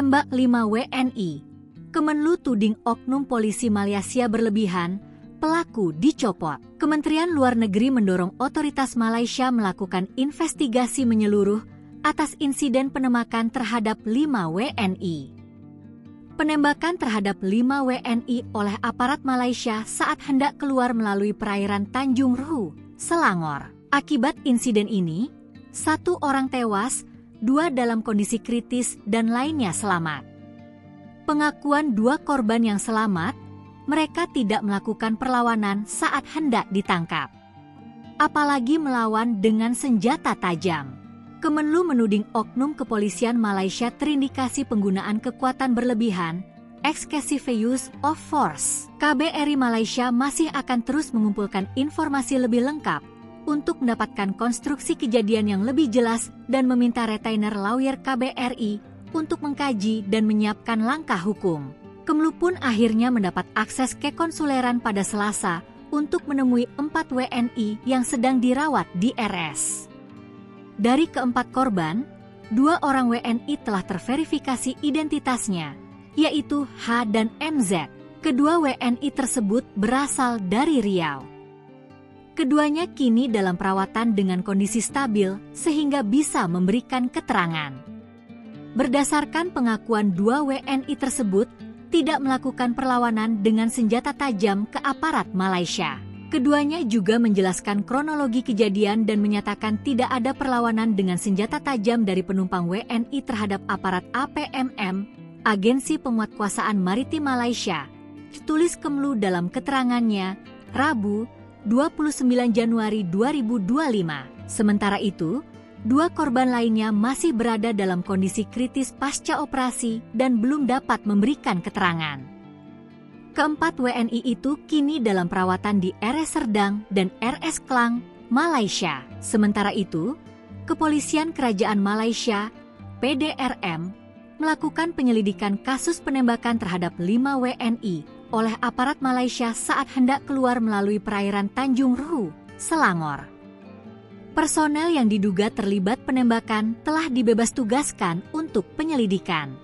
Tembak 5 WNI. Kemenlu tuding oknum polisi Malaysia berlebihan, pelaku dicopot. Kementerian Luar Negeri mendorong otoritas Malaysia melakukan investigasi menyeluruh atas insiden penemakan terhadap 5 WNI. Penembakan terhadap 5 WNI oleh aparat Malaysia saat hendak keluar melalui perairan Tanjung Rhu, Selangor. Akibat insiden ini, 1 orang tewas, 2 dalam kondisi kritis dan lainnya selamat. Pengakuan 2 korban yang selamat, mereka tidak melakukan perlawanan saat hendak ditangkap. Apalagi melawan dengan senjata tajam. Kemenlu menuding oknum kepolisian Malaysia terindikasi penggunaan kekuatan berlebihan, excessive use of force. KBRI Malaysia masih akan terus mengumpulkan informasi lebih lengkap untuk mendapatkan konstruksi kejadian yang lebih jelas dan meminta retainer lawyer KBRI untuk mengkaji dan menyiapkan langkah hukum. Kemenlu pun akhirnya mendapat akses ke konsuleran pada Selasa untuk menemui 4 WNI yang sedang dirawat di RS. Dari keempat korban, 2 orang WNI telah terverifikasi identitasnya, yaitu H dan MZ. Kedua WNI tersebut berasal dari Riau. Keduanya kini dalam perawatan dengan kondisi stabil sehingga bisa memberikan keterangan. Berdasarkan pengakuan 2 WNI tersebut, tidak melakukan perlawanan dengan senjata tajam ke aparat Malaysia. Keduanya juga menjelaskan kronologi kejadian dan menyatakan tidak ada perlawanan dengan senjata tajam dari penumpang WNI terhadap aparat APMM, Agensi Penguatkuasaan Maritim Malaysia, tulis Kemenlu dalam keterangannya, Rabu, 29 Januari 2025. Sementara itu, 2 korban lainnya masih berada dalam kondisi kritis pasca operasi dan belum dapat memberikan keterangan. Keempat WNI itu kini dalam perawatan di RS Serdang dan RS Klang, Malaysia. Sementara itu, Kepolisian Kerajaan Malaysia, PDRM, melakukan penyelidikan kasus penembakan terhadap 5 WNI oleh aparat Malaysia saat hendak keluar melalui perairan Tanjung Rhu, Selangor. Personel yang diduga terlibat penembakan telah dibebas tugaskan untuk penyelidikan.